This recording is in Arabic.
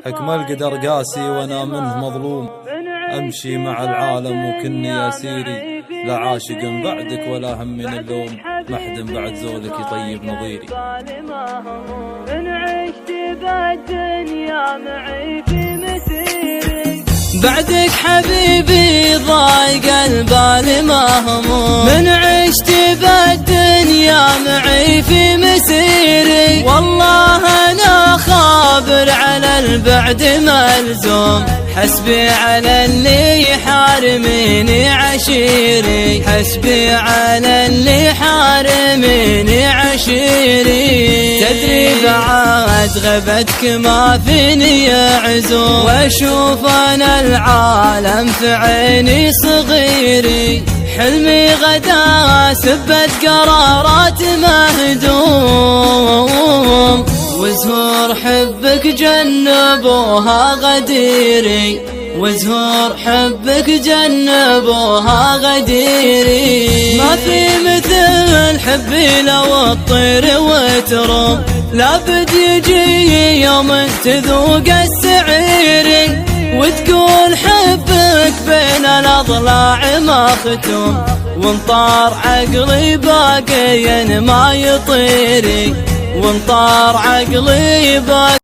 حكم القدر قاسي وانا منه مظلوم، امشي مع العالم وكني اسيري، لا عاشق بعدك ولا هم من اللوم، محد بعد زولك يطيب نظيري. إن عشت بالدنيا معي في مسيري، بعدك حبيبي ضايق البال مهموم، من عشت بالدنيا معي في مسيري، والله انا خابر على البعد ملزوم، حسبي على اللي يحارمني عشيري، حسبي على اللي يحارمني عشيري. تدري بعد غبتك ما فيني عزوم، واشوف انا العالم في عيني صغيري، حلمي غدا سبت قرارات مهدوم، وزهور حبك جنبوها غديري، وزهور حبك جنبوها غديري. ما في مثل حبي لو الطير وتروم، لابد يجي يوم تذوق السعيري، وتقول حبك بين الأضلاع مختوم، وانطار عقلي باقيا ما يطيري، وانطار عقلي باقي